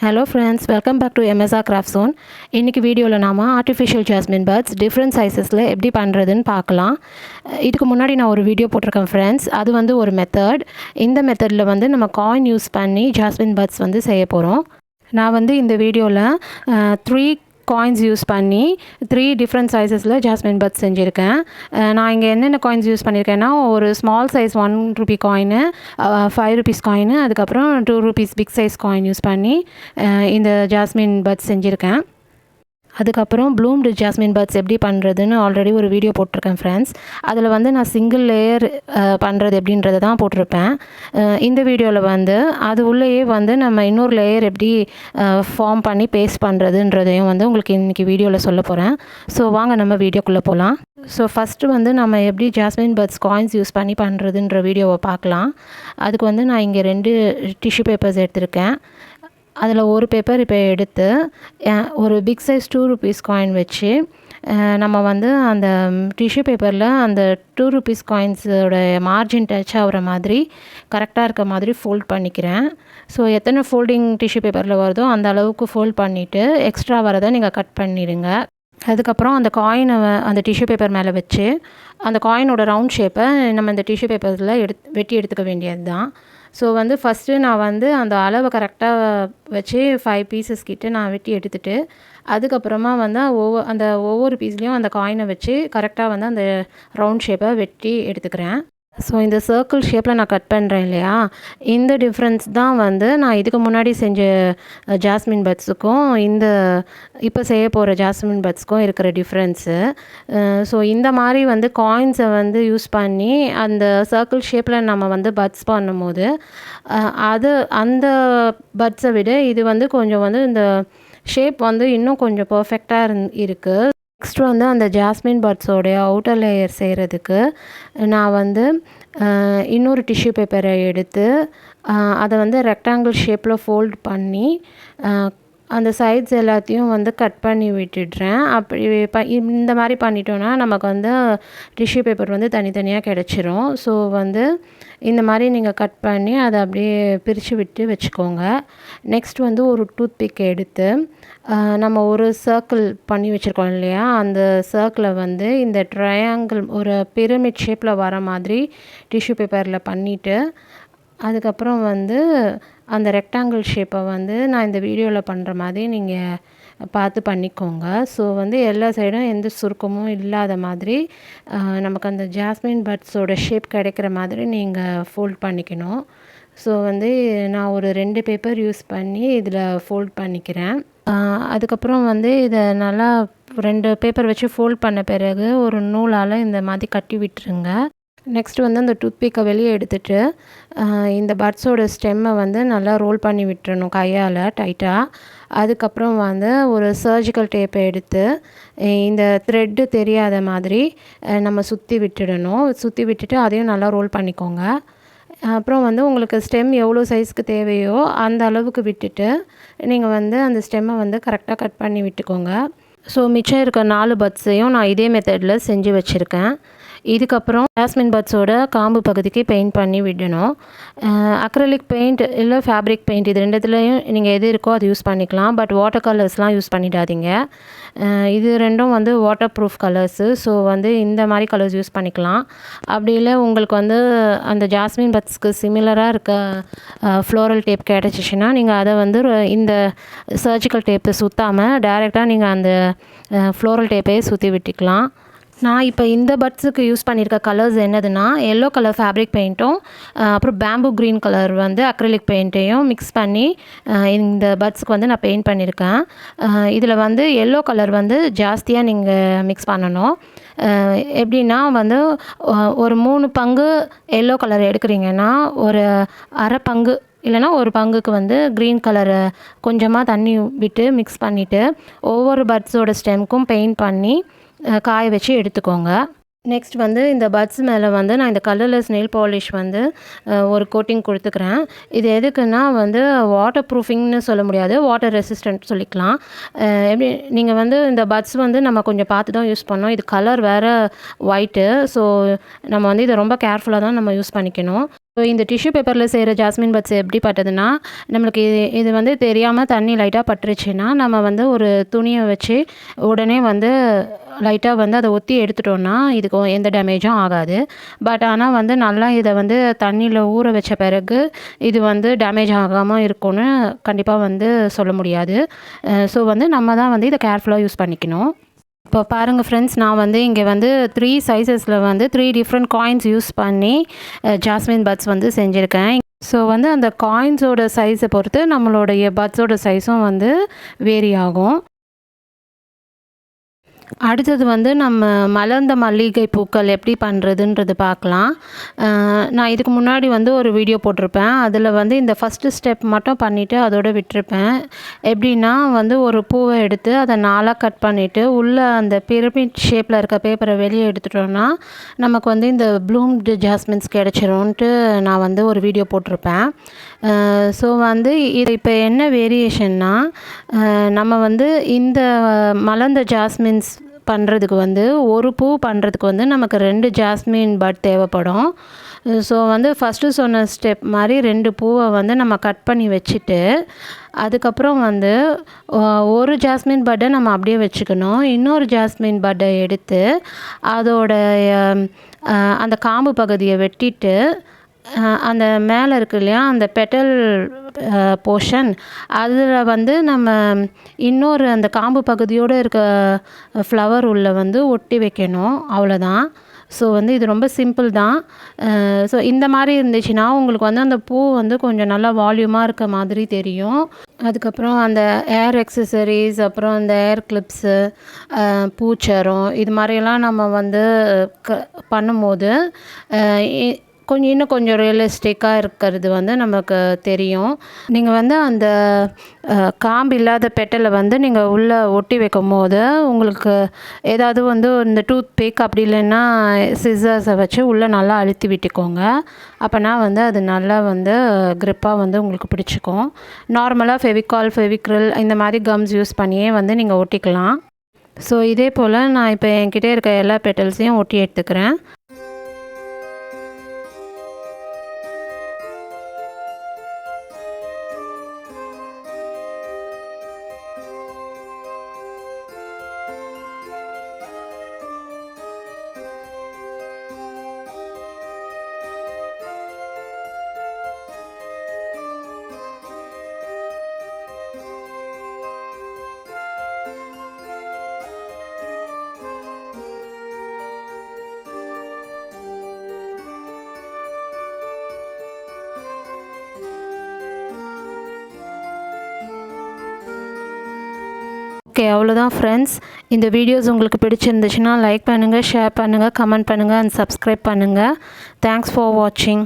Hello friends, welcome back to MSR Craft Zone. இன்னைக்கு வீடியோவில் நாம ஆர்டிஃபிஷியல் ஜாஸ்மின் பர்ட்ஸ் டிஃப்ரெண்ட் சைஸஸில் எப்படி பண்ணுறதுன்னு பார்க்கலாம். இதுக்கு முன்னாடி நான் ஒரு வீடியோ போட்டிருக்கேன் ஃப்ரெண்ட்ஸ். அது வந்து ஒரு மெத்தட். இந்த மெத்தடில் வந்து நம்ம காயின் யூஸ் பண்ணி ஜாஸ்மின் பர்ட்ஸ் வந்து செய்ய போகிறோம். நான் வந்து இந்த வீடியோவில் 3 காயின்ஸ் யூஸ் பண்ணி 3 டிஃப்ரெண்ட் சைஸஸில் ஜாஸ்மின் பர்ட்ஸ் செஞ்சுருக்கேன். நான் இங்கே என்னென்ன காயின்ஸ் யூஸ் பண்ணியிருக்கேன்னா ஒரு small size 1 rupee coin, 5 rupees coin, அதுக்கப்புறம் 2 rupees big size coin use பண்ணி இந்த ஜாஸ்மின் பர்ட்ஸ் செஞ்சுருக்கேன். அதுக்கப்புறம் ப்ளூம்டு ஜாஸ்மின் பர்ட்ஸ் எப்படி பண்ணுறதுன்னு ஆல்ரெடி ஒரு வீடியோ போட்டிருக்கேன் ஃப்ரெண்ட்ஸ். அதில் வந்து நான் சிங்கிள் லேயர் பண்ணுறது எப்படின்றத தான் போட்டிருப்பேன். இந்த வீடியோவில் வந்து அது உள்ளேயே வந்து நம்ம இன்னொரு லேயர் எப்படி ஃபார்ம் பண்ணி பேஸ்ட் பண்ணுறதுன்றதையும் வந்து உங்களுக்கு இன்றைக்கி வீடியோவில் சொல்ல போகிறேன். ஸோ வாங்க நம்ம வீடியோக்குள்ளே போகலாம். ஸோ ஃபஸ்ட்டு வந்து நம்ம எப்படி ஜாஸ்மின் பர்ட்ஸ் காயின்ஸ் யூஸ் பண்ணி பண்ணுறதுன்ற வீடியோவை பார்க்கலாம். அதுக்கு வந்து நான் இங்கே 2 டிஷ்யூ பேப்பர்ஸ் எடுத்திருக்கேன். அதில் ஒரு பேப்பர் இப்போ எடுத்து ஒரு பிக் சைஸ் 2 ருபீஸ் காயின் வச்சு நம்ம வந்து அந்த டிஷ்யூ பேப்பரில் அந்த 2 ருபீஸ் காயின்ஸோட மார்ஜின் டச் ஆகிற மாதிரி கரெக்டாக இருக்க மாதிரி ஃபோல்ட் பண்ணிக்கிறேன். ஸோ எத்தனை ஃபோல்டிங் டிஷ்யூ பேப்பரில் வருதோ அந்த அளவுக்கு ஃபோல்ட் பண்ணிவிட்டு எக்ஸ்ட்ரா வரதை நீங்கள் கட் பண்ணிடுங்க. அதுக்கப்புறம் அந்த காயினை அந்த டிஷ்யூ பேப்பர் மேலே வச்சு அந்த காயினோட ரவுண்ட் ஷேப்பை நம்ம இந்த டிஷ்யூ பேப்பரில் வெட்டி எடுத்துக்க வேண்டியது தான். ஸோ வந்து ஃபஸ்ட்டு நான் வந்து அந்த அளவை கரெக்டாக வச்சு 5 பீசஸ் கிட்ட நான் வெட்டி எடுத்துகிட்டு அதுக்கப்புறமா வந்து அந்த ஒவ்வொரு பீஸ்லேயும் அந்த காயினை வச்சு கரெக்டாக வந்து அந்த ரவுண்ட் ஷேப்பை வெட்டி எடுத்துக்கிறேன். ஸோ இந்த சர்க்கிள் ஷேப்பில் நான் கட் பண்ணுறேன் இல்லையா, இந்த டிஃப்ரென்ஸ் தான் வந்து நான் இதுக்கு முன்னாடி செஞ்ச ஜாஸ்மின் பர்ட்ஸுக்கும் இந்த இப்போ செய்ய போகிற ஜாஸ்மின் பர்ட்ஸ்க்கும் இருக்கிற டிஃப்ரென்ஸு. ஸோ இந்த மாதிரி வந்து காயின்ஸை வந்து யூஸ் பண்ணி அந்த சர்க்கிள் ஷேப்பில் நம்ம வந்து பர்ட்ஸ் பண்ணும்போது அந்த பர்ட்ஸை விட இது வந்து கொஞ்சம் வந்து இந்த ஷேப் வந்து இன்னும் கொஞ்சம் பர்ஃபெக்டாக இருக்குது. நெக்ஸ்ட் வந்து அந்த ஜாஸ்மின் பர்ட்ஸோடைய அவுட்டர் லேயர் செய்கிறதுக்கு நான் வந்து இன்னொரு டிஷ்யூ பேப்பரை எடுத்து அதை வந்து ரெக்டாங்கிள் ஷேப்பில் ஃபோல்ட் பண்ணி அந்த சைட்ஸ் எல்லாத்தையும் வந்து கட் பண்ணி விட்டுடுறேன். அப்படி இந்த மாதிரி பண்ணிட்டோன்னா நமக்கு வந்து டிஷ்யூ பேப்பர் வந்து தனித்தனியாக கிடச்சிரும். ஸோ வந்து இந்த மாதிரி நீங்கள் கட் பண்ணி அதை அப்படியே பிரித்து விட்டு வச்சுக்கோங்க. நெக்ஸ்ட் வந்து ஒரு டூத் பிக் எடுத்து நம்ம ஒரு சர்க்கிள் பண்ணி வச்சுருக்கோம் இல்லையா, அந்த சர்க்கிளை வந்து இந்த ட்ரையாங்கிள் ஒரு பிரமிட் ஷேப்பில் வர மாதிரி டிஷ்யூ பேப்பரில் பண்ணிவிட்டு அதுக்கப்புறம் வந்து அந்த ரெக்டாங்கிள் ஷேப்பை வந்து நான் இந்த வீடியோவில் பண்ணுற மாதிரி நீங்கள் பார்த்து பண்ணிக்கோங்க. ஸோ வந்து எல்லா சைடும் எந்த சுருக்கமும் இல்லாத மாதிரி நமக்கு அந்த ஜாஸ்மின் பர்ட்ஸோட ஷேப் கிடைக்கிற மாதிரி நீங்கள் ஃபோல்ட் பண்ணிக்கணும். ஸோ வந்து நான் ஒரு 2 பேப்பர் யூஸ் பண்ணி இதில் ஃபோல்ட் பண்ணிக்கிறேன். அதுக்கப்புறம் வந்து இதை நல்லா 2 பேப்பர் வச்சு ஃபோல்ட் பண்ண பிறகு ஒரு நூலால் இந்த மாதிரி கட்டி விட்டுருங்க. நெக்ஸ்ட் வந்து அந்த டூத்பிக்கை வெளியே எடுத்துகிட்டு இந்த பர்ட்ஸோட ஸ்டெம்மை வந்து நல்லா ரோல் பண்ணி விட்டுறணும் கையால் டைட்டாக. அதுக்கப்புறம் வந்து ஒரு சர்ஜிக்கல் டேப்பை எடுத்து இந்த த்ரெட்டு தெரியாத மாதிரி நம்ம சுற்றி விட்டுடணும். சுற்றி விட்டுட்டு அதையும் நல்லா ரோல் பண்ணிக்கோங்க. அப்புறம் வந்து உங்களுக்கு ஸ்டெம் எவ்வளோ சைஸ்க்கு தேவையோ அந்த அளவுக்கு விட்டுட்டு நீங்கள் வந்து அந்த ஸ்டெம்மை வந்து கரெக்டாக கட் பண்ணி விட்டுக்கோங்க. ஸோ மிச்சம் இருக்க 4 பர்ட்ஸையும் நான் இதே மெத்தடில் செஞ்சு வச்சுருக்கேன். இதுக்கப்புறம் ஜாஸ்மின் பர்ட்ஸோட காம்பு பகுதிக்கு பெயிண்ட் பண்ணி விடணும். அக்ரலிக் பெயிண்ட் இல்லை ஃபேப்ரிக் பெயிண்ட் இது 2த்துலேயும் நீங்கள் எது இருக்கோ அது யூஸ் பண்ணிக்கலாம். பட் வாட்டர் கலர்ஸ்லாம் யூஸ் பண்ணிடாதீங்க. இது 2ம் வந்து வாட்டர் ப்ரூஃப் கலர்ஸு. ஸோ வந்து இந்த மாதிரி கலர்ஸ் யூஸ் பண்ணிக்கலாம். அப்படி இல்லை உங்களுக்கு வந்து அந்த ஜாஸ்மின் பர்ட்ஸ்க்கு சிமிலராக இருக்க ஃப்ளோரல் டேப் கிடச்சிச்சின்னா நீங்கள் அதை வந்து இந்த சர்ஜிக்கல் டேப்பை சுற்றாமல் டைரெக்டாக நீங்கள் அந்த ஃப்ளோரல் டேப்பையே சுற்றி விட்டுக்கலாம். நான் இப்போ இந்த பர்ட்ஸுக்கு யூஸ் பண்ணியிருக்க கலர்ஸ் என்னதுன்னா எல்லோ கலர் ஃபேப்ரிக் பெயிண்ட்டும் அப்புறம் பேம்பு க்ரீன் கலர் வந்து அக்ரிலிக் பெயிண்ட்டையும் மிக்ஸ் பண்ணி இந்த பர்ட்ஸுக்கு வந்து நான் பெயிண்ட் பண்ணியிருக்கேன். இதில் வந்து எல்லோ கலர் வந்து ஜாஸ்தியாக நீங்கள் மிக்ஸ் பண்ணணும். எப்படின்னா வந்து ஒரு 3 பங்கு எல்லோ கலர் எடுக்கிறீங்கன்னா ஒரு அரை பங்கு இல்லைனா ஒரு பங்குக்கு வந்து க்ரீன் கலரை கொஞ்சமாக தண்ணி விட்டு மிக்ஸ் பண்ணிவிட்டு ஒவ்வொரு பர்ட்ஸோட ஸ்டெம்க்கும் பெயிண்ட் பண்ணி காய வச்சு எடுத்துக்கோங்க. நெக்ஸ்ட் வந்து இந்த பட்ஸ் மேலே வந்து நான் இந்த கலர்லெஸ் நெயில் பாலிஷ் வந்து ஒரு கோட்டிங் கொடுத்துக்கிறேன். இது எதுக்குன்னா வந்து வாட்டர் ப்ரூஃபிங்னு சொல்ல முடியாது, வாட்டர் ரெசிஸ்டன்ட் சொல்லிக்கலாம். எப்படி நீங்கள் வந்து இந்த பட்ஸ் வந்து நம்ம கொஞ்சம் பார்த்து தான் யூஸ் பண்ணோம். இது கலர் வேறு ஒயிட்டு. ஸோ நம்ம வந்து இதை ரொம்ப கேர்ஃபுல்லாக தான் நம்ம யூஸ் பண்ணிக்கணும். ஸோ இந்த டிஷ்யூ பேப்பரில் செய்கிற ஜாஸ்மின் பட்ஸ் எப்படி பட்டதுன்னா, நம்மளுக்கு இது வந்து தெரியாமல் தண்ணி லைட்டாக பட்டுருச்சுன்னா, நம்ம வந்து ஒரு துணியை வச்சு உடனே வந்து லைட்டாக வந்து அதை ஒத்தி எடுத்துட்டோம்னா இதுக்கு எந்த டேமேஜும் ஆகாது. பட் ஆனால் வந்து நல்லா இதை வந்து தண்ணியில் ஊற வச்ச பிறகு இது வந்து டேமேஜ் ஆகாமல் இருக்கும்னு கண்டிப்பாக வந்து சொல்ல முடியாது. ஸோ வந்து நம்ம தான் வந்து இதை கேர்ஃபுல்லாக யூஸ் பண்ணிக்கணும். இப்போ பாருங்கள் ஃப்ரெண்ட்ஸ், நான் வந்து இங்கே வந்து 3 சைஸஸில் வந்து 3 டிஃப்ரெண்ட் காயின்ஸ் யூஸ் பண்ணி ஜாஸ்மின் பட்ஸ் வந்து செஞ்சுருக்கேன். ஸோ வந்து அந்த காயின்ஸோட சைஸை பொறுத்து நம்மளுடைய பட்ஸோட சைஸும் வந்து வேரி ஆகும். அடுத்தது வந்து நம்ம மலர்ந்த மல்லிகை பூக்கள் எப்படி பண்ணுறதுன்றது பார்க்கலாம். நான் இதுக்கு முன்னாடி வந்து ஒரு வீடியோ போட்டிருப்பேன். அதில் வந்து இந்த ஃபஸ்ட்டு ஸ்டெப் மட்டும் பண்ணிவிட்டு அதோடு விட்டுருப்பேன். எப்படின்னா வந்து ஒரு பூவை எடுத்து அதை 4ஆக கட் பண்ணிவிட்டு உள்ளே அந்த பிரமிட் ஷேப்பில் இருக்க பேப்பரை வெளியே எடுத்துட்டோன்னா நமக்கு வந்து இந்த ப்ளூம்டு ஜாஸ்மின்ஸ் கிடச்சிரும்ன்ட்டு நான் வந்து ஒரு வீடியோ போட்டிருப்பேன். ஸோ வந்து இது இப்போ என்ன வேரியேஷன்னா, நம்ம வந்து இந்த மலர்ந்த ஜாஸ்மின்ஸ் பண்ணுறதுக்கு வந்து ஒரு பூ பண்ணுறதுக்கு வந்து நமக்கு 2 ஜாஸ்மின் பட் தேவைப்படும். ஸோ வந்து ஃபஸ்ட்டு சொன்ன ஸ்டெப் மாதிரி 2 பூவை வந்து நம்ம கட் பண்ணி வச்சுட்டு, அதுக்கப்புறம் வந்து ஒரு ஜாஸ்மின் பட்டை நம்ம அப்படியே வச்சுக்கணும். இன்னொரு ஜாஸ்மின் பட்டை எடுத்து அதோட அந்த காம்பு பகுதியை வெட்டிட்டு அந்த மேலே இருக்குது இல்லையா, அந்த பெட்டல் போர்ஷன் அதில் வந்து நம்ம இன்னொரு அந்த காம்பு பகுதியோடு இருக்க ஃப்ளவர் உள்ள வந்து ஒட்டி வைக்கணும். அவ்வளோதான். ஸோ வந்து இது ரொம்ப சிம்பிள் தான். ஸோ இந்த மாதிரி இருந்துச்சுன்னா உங்களுக்கு வந்து அந்த பூ வந்து கொஞ்சம் நல்லா வால்யூமாக இருக்க மாதிரி தெரியும். அதுக்கப்புறம் அந்த ஏர் எக்ஸசரிஸ், அப்புறம் அந்த ஏர் கிளிப்ஸு, பூச்சரம், இது மாதிரியெல்லாம் நம்ம வந்து பண்ணும்போது இன்னும் கொஞ்சம் ரியலிஸ்டிக்காக இருக்கிறது வந்து நமக்கு தெரியும். நீங்கள் வந்து அந்த காம்பு இல்லாத பெட்டலை வந்து நீங்கள் உள்ளே ஒட்டி வைக்கும் போது உங்களுக்கு ஏதாவது வந்து இந்த டூத் பிக் அப்படி இல்லைன்னா சிசர்ஸை வச்சு உள்ளே நல்லா அழுத்தி விட்டுக்கோங்க. அப்போனா வந்து அது நல்லா வந்து க்ரிப்பாக வந்து உங்களுக்கு பிடிச்சிக்கும். நார்மலாக ஃபெவிகால், ஃபெவிக்ரில் இந்த மாதிரி கம்ஸ் யூஸ் பண்ணியே வந்து நீங்கள் ஒட்டிக்கலாம். ஸோ இதே போல் நான் இப்போ என்கிட்ட இருக்க எல்லா பெட்டல்ஸையும் ஒட்டி எடுத்துக்கிறேன். ஓகே, அவ்வளோதான் ஃப்ரெண்ட்ஸ். இந்த வீடியோஸ் உங்களுக்கு பிடிச்சிருந்துச்சுன்னா லைக் பண்ணுங்கள், ஷேர் பண்ணுங்கள், கமெண்ட் பண்ணுங்கள் அண்ட் சப்ஸ்கிரைப் பண்ணுங்கள். தேங்க்ஸ் ஃபார் வாட்சிங்.